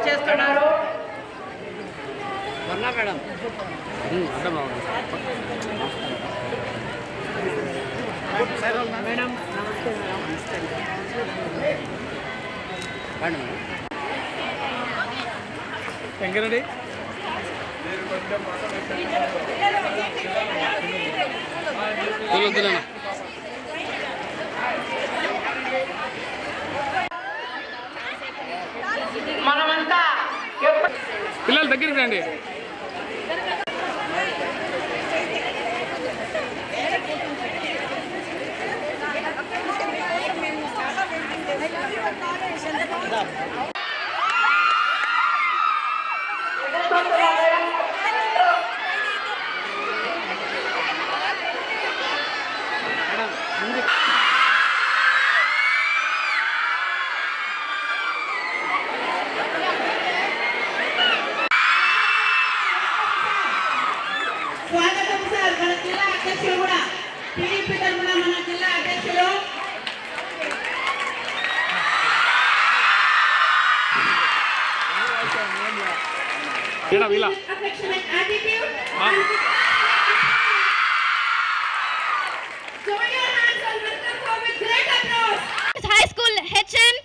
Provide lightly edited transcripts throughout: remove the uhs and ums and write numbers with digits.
చేస్తున్నారు. Madam madam నమస్తే madam. Venkat Reddy మనమంతా పిల్లలు దగ్గరికి రండి. స్వాగతం సార్. మన జిల్లా అధ్యక్షులు కూడా టీడీపీ తరఫున మన జిల్లా అధ్యక్షులు affectionate attitude. Join your hands and welcome her with great applause. High School HN.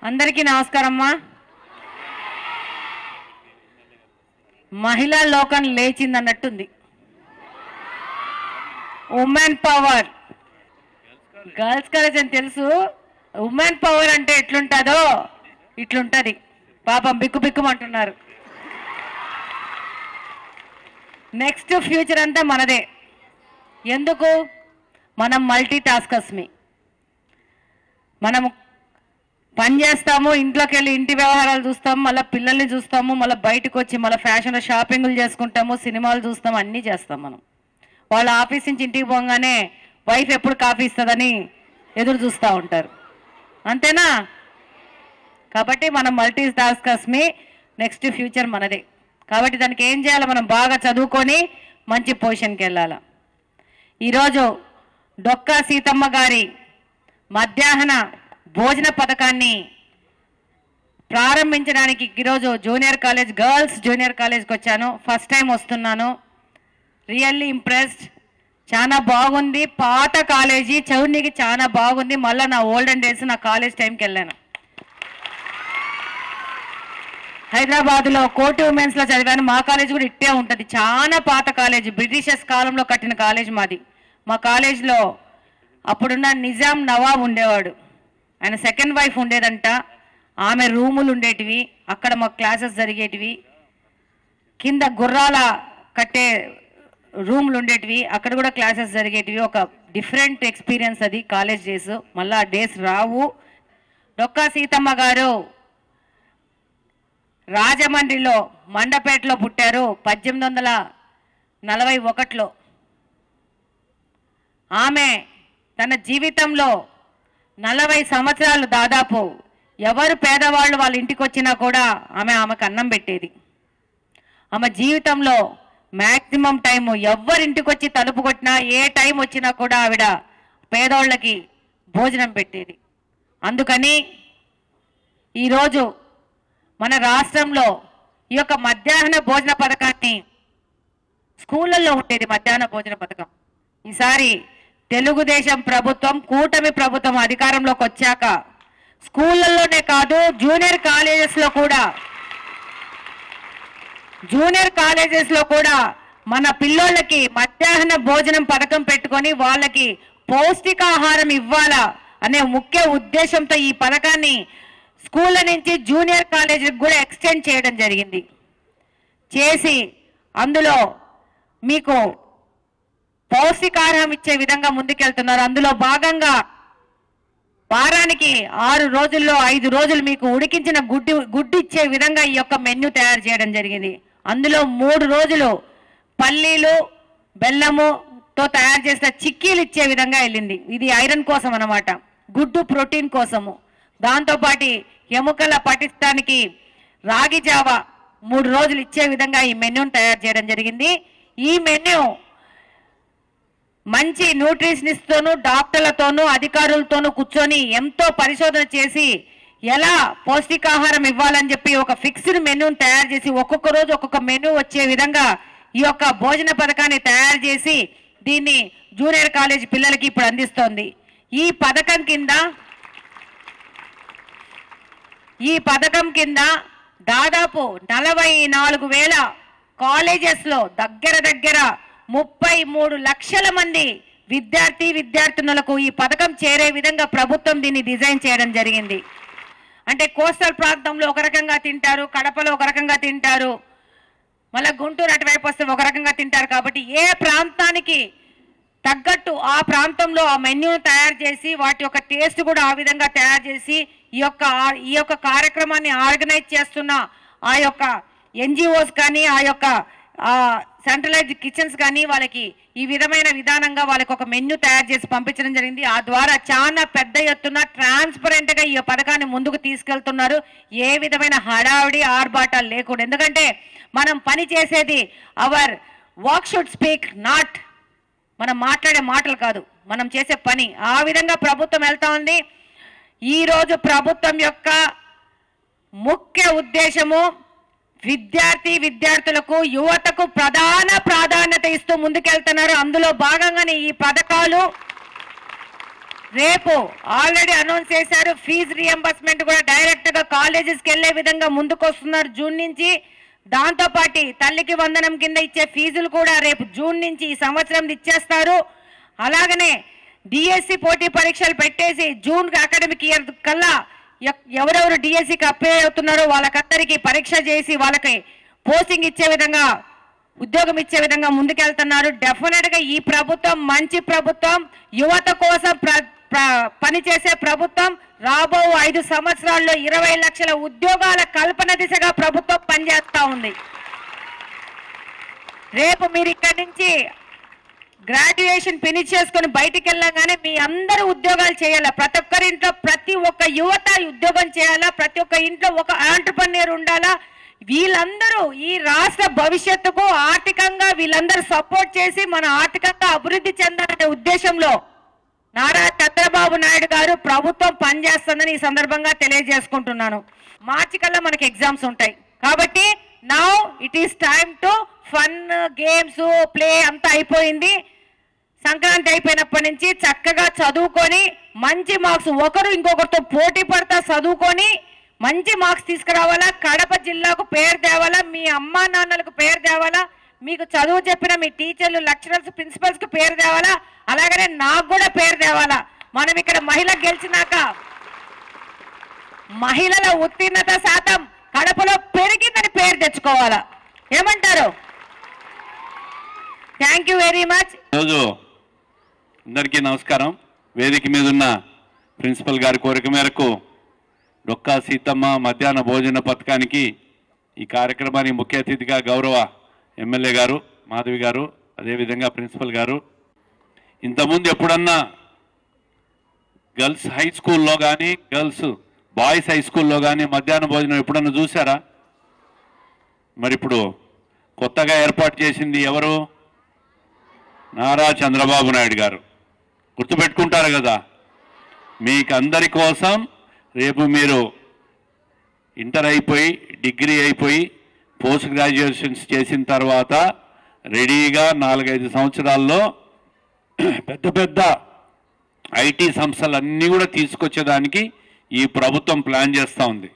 అందరికీ నమస్కారమ్మా. మహిళా లోకం లేచిందన్నట్టుంది. ఉమెన్ పవర్, గర్ల్స్ కాలేజ్ అని తెలుసు. ఉమెన్ పవర్ అంటే ఎట్లుంటుందో ఇట్లుంటుంది. పాపం బిక్కు బిక్కుమంటున్నారు. నెక్స్ట్ ఫ్యూచర్ అంతా మనదే. ఎందుకు? మనం మల్టీ టాస్కర్స్మి. మనము పని చేస్తాము, ఇంట్లోకి వెళ్ళి ఇంటి వ్యవహారాలు చూస్తాము, మళ్ళీ పిల్లల్ని చూస్తాము, మళ్ళీ బయటకు వచ్చి మళ్ళీ ఫ్యాషన్లో షాపింగ్లు చేసుకుంటాము, సినిమాలు చూస్తాము, అన్నీ చేస్తాం మనం. వాళ్ళ ఆఫీస్ నుంచి ఇంటికి పోగానే వైఫ్ ఎప్పుడు కాఫీ ఇస్తుందని ఎదురు చూస్తూ ఉంటారు. అంతేనా? కాబట్టి మనం మల్టీ టాస్కర్స్మి. నెక్స్ట్ ఫ్యూచర్ మనదే. కాబట్టి దానికి ఏం చేయాలి? మనం బాగా చదువుకొని మంచి పొజిషన్కి వెళ్ళాలి. ఈరోజు డొక్కా సీతమ్మ గారి మధ్యాహ్న భోజన పథకాన్ని ప్రారంభించడానికి ఈరోజు జూనియర్ కాలేజ్, గర్ల్స్ జూనియర్ కాలేజ్కి వచ్చాను. ఫస్ట్ టైం వస్తున్నాను. Really impressed. చాలా బాగుంది. పాత కాలేజీ చౌర్నికి చాలా బాగుంది. మళ్ళీ నా ఓల్డెన్ డేస్ నా కాలేజ్ టైంకి వెళ్ళాను. హైదరాబాద్లో కోటి ఉమెన్స్లో చదివాను. మా కాలేజ్ కూడా ఇట్టే ఉంటుంది. చాలా పాత కాలేజ్, బ్రిటిషర్స్ కాలంలో కట్టిన కాలేజ్ మాది. మా కాలేజ్లో అప్పుడున్న నిజాం నవాబ్ ఉండేవాడు. ఆయన సెకండ్ వైఫ్ ఉండేదంట. ఆమె రూములు ఉండేటివి, అక్కడ మాకు క్లాసెస్ జరిగేటివి. కింద గుర్రాల కట్టే రూమ్లు ఉండేటివి, అక్కడ కూడా క్లాసెస్ జరిగేటివి. ఒక డిఫరెంట్ ఎక్స్పీరియన్స్ అది కాలేజ్ డేస్. మళ్ళీ ఆ డేస్ రావు. డొక్కా సీతమ్మ గారు రాజమండ్రిలో మండపేటలో పుట్టారు 1841లో. ఆమె తన జీవితంలో 40 సంవత్సరాలు దాదాపు ఎవరు పేదవాళ్ళు వాళ్ళ ఇంటికి వచ్చినా కూడా ఆమెకు అన్నం పెట్టేది. ఆమె జీవితంలో మ్యాక్సిమం టైము ఎవరింటికి వచ్చి తలుపు కొట్టినా ఏ టైం వచ్చినా కూడా ఆవిడ పేదోళ్ళకి భోజనం పెట్టేది. అందుకని ఈరోజు మన రాష్ట్రంలో ఈ యొక్క మధ్యాహ్న భోజన పథకాన్ని స్కూళ్ళల్లో ఉండేది. మధ్యాహ్న భోజన పథకం ఈసారి తెలుగుదేశం ప్రభుత్వం, కూటమి ప్రభుత్వం అధికారంలోకి వచ్చాక స్కూళ్ళల్లోనే కాదు జూనియర్ కాలేజెస్లో కూడా మన పిల్లోళ్ళకి మధ్యాహ్న భోజనం పథకం పెట్టుకొని వాళ్ళకి పౌష్టికాహారం ఇవ్వాలా అనే ముఖ్య ఉద్దేశంతో ఈ పథకాన్ని స్కూళ్ళ నుంచి జూనియర్ కాలేజీకి కూడా ఎక్స్టెండ్ చేయడం జరిగింది. చేసి అందులో మీకు పౌష్టికాహారం ఇచ్చే విధంగా ముందుకెళ్తున్నారు. అందులో భాగంగా వారానికి 6 రోజుల్లో 5 రోజులు మీకు ఉడికించిన గుడ్డు ఇచ్చే విధంగా ఈ యొక్క మెన్యూ తయారు చేయడం జరిగింది. అందులో 3 రోజులు పల్లీలు బెల్లముతో తయారు చేసిన చిక్కీలు ఇచ్చే విధంగా వెళ్ళింది. ఇది ఐరన్ కోసం అన్నమాట, గుడ్డు ప్రోటీన్ కోసము. దాంతోపాటు ఎముకల పటిష్టానికి రాగి జావ 3 రోజులు ఇచ్చే విధంగా ఈ మెన్యూని తయారు చేయడం జరిగింది. ఈ మెన్యూ మంచి న్యూట్రిషనిస్ట్తోనూ డాక్టర్లతోనూ అధికారులతోనూ కూర్చొని ఎంతో పరిశోధన చేసి ఎలా పౌష్టికాహారం ఇవ్వాలని చెప్పి ఒక ఫిక్స్డ్ మెన్యూని తయారు చేసి ఒక్కొక్క రోజు ఒక్కొక్క మెనూ వచ్చే విధంగా ఈ యొక్క భోజన పథకాన్ని తయారు చేసి దీన్ని జూనియర్ కాలేజ్ పిల్లలకి ఇప్పుడు అందిస్తోంది. ఈ పథకం కింద దాదాపు 44,000 కాలేజెస్లో దగ్గర 33 లక్షల మంది విద్యార్థినులకు ఈ పథకం చేరే విధంగా ప్రభుత్వం దీన్ని డిజైన్ చేయడం జరిగింది. అంటే కోస్టల్ ప్రాంతంలో ఒక రకంగా తింటారు, కడపలో ఒక రకంగా తింటారు, మళ్ళీ గుంటూరు అటువైపు వస్తే ఒక రకంగా తింటారు. కాబట్టి ఏ ప్రాంతానికి తగ్గట్టు ఆ ప్రాంతంలో ఆ మెన్యూను తయారు చేసి వాటి యొక్క టేస్ట్ కూడా ఆ విధంగా తయారు చేసి ఈ యొక్క కార్యక్రమాన్ని ఆర్గనైజ్ చేస్తున్న ఆ యొక్క ఎన్జిఓస్ కానీ ఆ యొక్క సెంట్రలైజ్డ్ కిచెన్స్ కానీ వాళ్ళకి ఈ విధమైన విధానంగా వాళ్ళకి ఒక మెన్యూ తయారు చేసి పంపించడం జరిగింది. ఆ ద్వారా చాలా పెద్ద ఎత్తున ట్రాన్స్పరెంట్గా ఈ పథకాన్ని ముందుకు తీసుకెళ్తున్నారు. ఏ విధమైన హడావిడి ఆర్భాటాలు లేకుండా. ఎందుకంటే మనం పని చేసేది our work should speak, not మనం మాట్లాడే మాటలు కాదు, మనం చేసే పని. ఆ విధంగా ప్రభుత్వం వెళ్తా ఉంది. ఈరోజు ప్రభుత్వం యొక్క ముఖ్య ఉద్దేశము విద్యార్థులకు యువతకు ప్రధాన ప్రాధాన్యత ఇస్తూ ముందుకెళ్తున్నారు. అందులో భాగంగానే ఈ పథకాలు రేపు ఆల్రెడీ అనౌన్స్ చేశారు. ఫీజు రియంబర్స్మెంట్ కూడా డైరెక్ట్గా కాలేజెస్కి వెళ్ళే విధంగా ముందుకు వస్తున్నారు జూన్ నుంచి. దాంతోపాటు తల్లికి వందనం కింద ఇచ్చే ఫీజులు కూడా రేపు జూన్ నుంచి ఈ సంవత్సరం ఇచ్చేస్తారు. అలాగనే డిఎస్సి పోటీ పరీక్షలు పెట్టేసి జూన్ అకాడమిక్ ఇయర్ కల్లా ఎవరెవరు డిఎస్సికి అప్లై అవుతున్నారో వాళ్ళకందరికీ పరీక్ష చేసి వాళ్ళకి పోస్టింగ్ ఇచ్చే విధంగా, ఉద్యోగం ఇచ్చే విధంగా ముందుకెళ్తున్నారు. డెఫినెట్గా ఈ ప్రభుత్వం మంచి ప్రభుత్వం, యువత కోసం పనిచేసే ప్రభుత్వం. రాబో 5 సంవత్సరాల్లో 20 లక్షల ఉద్యోగాల కల్పన దిశగా ప్రభుత్వం పనిచేస్తూ ఉంది. రేపు మీరు ఇక్కడి నుంచి గ్రాడ్యుయేషన్ ఫినిష్ చేసుకుని బయటికి వెళ్ళగానే మీ అందరూ ఉద్యోగాలు చేయాలా. ప్రతి ఒక్కరి ఇంట్లో ప్రతి ఒక్క యువత ఉద్యోగం చేయాలా. ప్రతి ఒక్క ఇంట్లో ఒక ఆంట్రప్రెన్యూర్ ఉండాలా. వీళ్ళందరూ ఈ రాష్ట్ర భవిష్యత్తుకు ఆర్థికంగా వీళ్ళందరూ సపోర్ట్ చేసి మన ఆర్థికంగా అభివృద్ధి చెందాలనే ఉద్దేశంలో నారా చంద్రబాబు నాయుడు గారు ప్రభుత్వం పనిచేస్తుందని ఈ సందర్భంగా తెలియజేసుకుంటున్నాను. మార్చి కల్లా మనకి ఎగ్జామ్స్ ఉంటాయి కాబట్టి now it is time to fun, games, play అంతా అయిపోయింది. సంక్రాంతి అయిపోయినప్పటి నుంచి చక్కగా చదువుకొని మంచి మార్క్స్ ఒకరు ఇంకొకరితో పోటీ పడతా చదువుకొని మంచి మార్క్స్ తీసుకురావాలా, కడప జిల్లాకు పేరు తేవాలా, మీ అమ్మా నాన్నలకు పేరు తేవాలా, మీకు చదువు చెప్పిన మీ టీచర్లు, లెక్చరర్స్, ప్రిన్సిపల్స్కి పేరు తేవాలా, అలాగనే నాకు కూడా పేరు తేవాలా. మనం ఇక్కడ మహిళ గెలిచినాక మహిళల ఉత్తీర్ణత శాతం కడపలో పెరిగిందని పేరు తెచ్చుకోవాలా. ఏమంటారు? Thank you very much. రోజు అందరికీ నమస్కారం. వేదిక మీద ఉన్న ప్రిన్సిపల్ గారి కోరిక మేరకు డొక్కా సీతమ్మ మధ్యాహ్న భోజన పథకానికి ఈ కార్యక్రమానికి ముఖ్య అతిథిగా గౌరవ ఎమ్మెల్యే గారు మాధవి గారు, అదేవిధంగా ప్రిన్సిపల్ గారు, ఇంతకుముందు ఎప్పుడన్నా గర్ల్స్ హై స్కూల్లో కానీ బాయ్స్ హై స్కూల్లో కానీ మధ్యాహ్న భోజనం ఎప్పుడన్నా చూసారా? మరి ఇప్పుడు కొత్తగా ఏర్పాటు చేసింది ఎవరు? నారా చంద్రబాబు నాయుడు గారు. గుర్తుపెట్టుకుంటారు కదా. మీకు అందరి కోసం రేపు మీరు ఇంటర్ అయిపోయి, డిగ్రీ అయిపోయి, పోస్ట్ గ్రాడ్యుయేషన్స్ చేసిన తర్వాత రెడీగా 4-5 సంవత్సరాల్లో పెద్ద పెద్ద ఐటీ సంస్థలన్నీ కూడా తీసుకొచ్చేదానికి ఈ ప్రభుత్వం ప్లాన్ చేస్తూ ఉంది.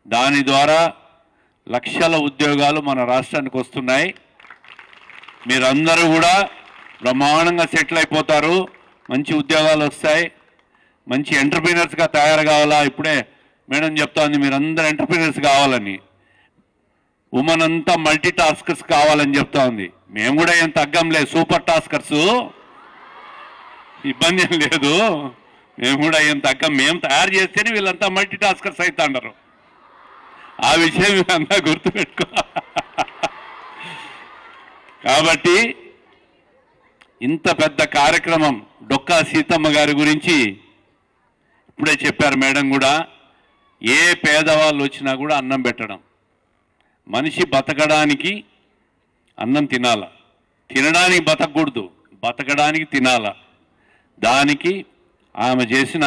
దాని ద్వారా లక్షల ఉద్యోగాలు మన రాష్ట్రానికి వస్తున్నాయి. మీరందరూ కూడా బ్రహ్మాండంగా సెటిల్ అయిపోతారు, మంచి ఉద్యోగాలు వస్తాయి, మంచి ఎంటర్ప్రీనర్స్గా తయారు కావాలా. ఇప్పుడే మేడం చెప్తా ఉంది మీరందరూ ఎంటర్ప్రీనర్స్ కావాలని. ఉమెన్ అంతా మల్టీ టాస్కర్స్ కావాలని చెప్తా ఉంది. మేము కూడా ఏం తగ్గంలే, సూపర్ టాస్కర్స్, ఇబ్బంది ఏం లేదు. మేము కూడా ఏం తగ్గం. మేము తయారు చేస్తేనే వీళ్ళంతా మల్టీ టాస్కర్స్ అవుతాండారు. ఆ విషయం వీళ్ళంతా గుర్తుపెట్టుకో. కాబట్టి ఇంత పెద్ద కార్యక్రమం డొక్కా సీతమ్మ గారి గురించి ఇప్పుడే చెప్పారు మేడం కూడా. ఏ పేదవాళ్ళు వచ్చినా కూడా అన్నం పెట్టడం. మనిషి బతకడానికి అన్నం తినాల, తినడానికి బతకూడదు, బతకడానికి తినాల. దానికి ఆమె చేసిన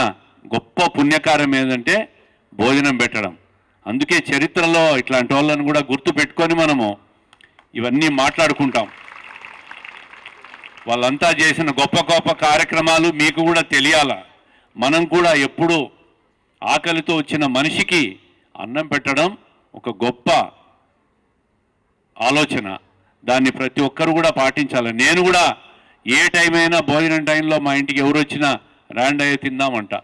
గొప్ప పుణ్యకార్యం ఏంటంటే భోజనం పెట్టడం. అందుకే చరిత్రలో ఇట్లాంటి వాళ్ళని కూడా గుర్తు పెట్టుకొని మనము ఇవన్నీ మాట్లాడుకుంటాం. వాళ్ళంతా చేసిన గొప్ప గొప్ప కార్యక్రమాలు మీకు కూడా తెలియాల. మనం కూడా ఎప్పుడు ఆకలితో వచ్చిన మనిషికి అన్నం పెట్టడం ఒక గొప్ప ఆలోచన. దాన్ని ప్రతి ఒక్కరు కూడా పాటించాలి. నేను కూడా ఏ టైం అయినా భోజనం టైంలో మా ఇంటికి ఎవరు వచ్చినా రాండ్ అయ్యే తిందామంట.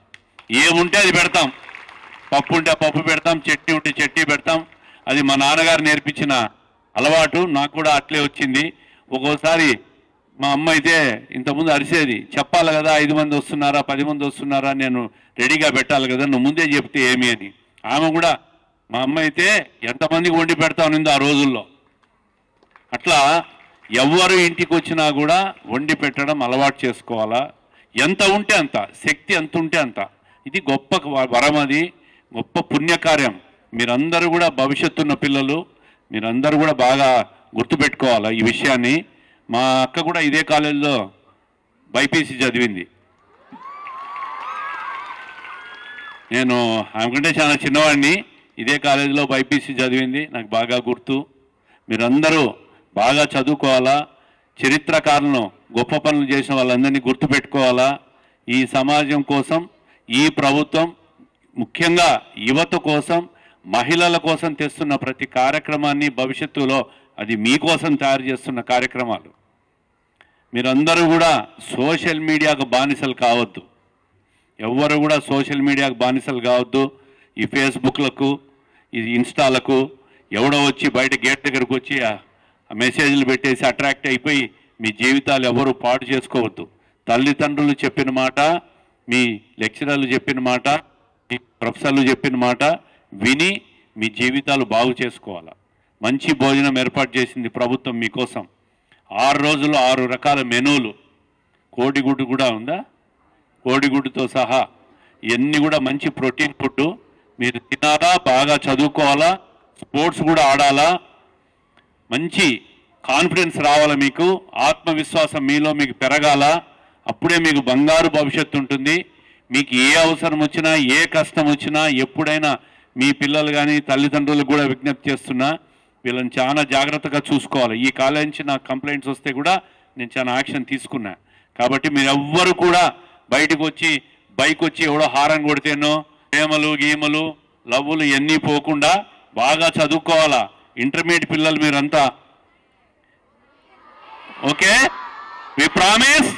ఏముంటే అది పెడతాం. పప్పు ఉంటే పప్పు పెడతాం, చట్నీ ఉంటే చట్నీ పెడతాం. అది మా నాన్నగారు నేర్పించిన అలవాటు. నాకు కూడా అట్లే వచ్చింది. ఒక్కోసారి మా అమ్మ అయితే ఇంతకుముందు అరిసేది, చెప్పాలి కదా 5 మంది వస్తున్నారా 10 మంది వస్తున్నారా, నేను రెడీగా పెట్టాలి కదా, నువ్వు ముందే చెప్తే ఏమి అని. ఆమె కూడా మా అమ్మ అయితే ఎంతమందికి వండి పెడతా ఉన్నింది ఆ రోజుల్లో. అట్లా ఎవరు ఇంటికి వచ్చినా కూడా వండి పెట్టడం అలవాటు చేసుకోవాలా. ఎంత ఉంటే అంత, శక్తి ఎంత ఉంటే అంత. ఇది గొప్ప వరం, అది గొప్ప పుణ్యకార్యం. మీరందరూ కూడా భవిష్యత్తున్న పిల్లలు, మీరందరూ కూడా బాగా గుర్తుపెట్టుకోవాలా ఈ విషయాన్ని. మా అక్క కూడా ఇదే కాలేజీలో బైపీసీ చదివింది. నేను ఆమెకంటే చాలా చిన్నవాడిని. ఇదే కాలేజీలో బైపీసీ చదివింది, నాకు బాగా గుర్తు. మీరందరూ బాగా చదువుకోవాలా. చరిత్రకారులను, గొప్ప పనులు చేసిన వాళ్ళందరినీ గుర్తుపెట్టుకోవాలా. ఈ సమాజం కోసం ఈ ప్రభుత్వం ముఖ్యంగా యువత కోసం, మహిళల కోసం తెస్తున్న ప్రతి కార్యక్రమాన్ని భవిష్యత్తులో అది మీకోసం తయారు చేస్తున్న కార్యక్రమాలు. మీరందరూ కూడా సోషల్ మీడియాకు బానిసలు కావద్దు. ఎవ్వరు కూడా సోషల్ మీడియాకు బానిసలు కావద్దు. ఈ ఫేస్బుక్లకు, ఈ ఇన్స్టాలకు ఎవడో వచ్చి బయట గేట్ దగ్గరకు వచ్చి ఆ మెసేజ్లు పెట్టేసి అట్రాక్ట్ అయిపోయి మీ జీవితాలు ఎవరు పాడు చేసుకోవద్దు. తల్లిదండ్రులు చెప్పిన మాట, మీ లెక్చరర్లు చెప్పిన మాట, మీ ప్రొఫెసర్లు చెప్పిన మాట విని మీ జీవితాలు బాగు చేసుకోవాలి. మంచి భోజనం ఏర్పాటు చేసింది ప్రభుత్వం మీకోసం. 6 రోజులు 6 రకాల మెనూలు. కోడిగుడ్డు కూడా ఉందా? కోడిగుడ్డుతో సహా ఇవన్నీ కూడా మంచి ప్రోటీన్ ఫుడ్. మీరు తినాలా, బాగా చదువుకోవాలా, స్పోర్ట్స్ కూడా ఆడాలా, మంచి కాన్ఫిడెన్స్ రావాలా, మీకు ఆత్మవిశ్వాసం మీలో మీకు పెరగాల. అప్పుడే మీకు బంగారు భవిష్యత్తు ఉంటుంది. మీకు ఏ అవసరం వచ్చినా, ఏ కష్టం వచ్చినా, ఎప్పుడైనా మీ పిల్లలు కానీ తల్లిదండ్రులకు కూడా విజ్ఞప్తి చేస్తున్నా, వీళ్ళని చాలా జాగ్రత్తగా చూసుకోవాలి. ఈ కాలేజ్ నుంచి నాకు కంప్లైంట్స్ వస్తే కూడా నేను చాలా యాక్షన్ తీసుకున్నా. కాబట్టి మీరు ఎవ్వరు కూడా బయటకు వచ్చి బైక్ వచ్చి ఎవడో హారన్ కొడితేనో, ప్రేమలు గీమలు లవ్వులు ఇవన్నీ పోకుండా బాగా చదువుకోవాలా. ఇంటర్మీడియట్ పిల్లలు మీరంతా ఓకే? వి ప్రామిస్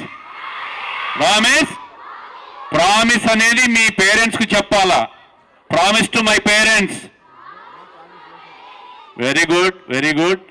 ప్రామిస్ అనేది మీ పేరెంట్స్కి చెప్పాలా. Promise to my parents. Very good.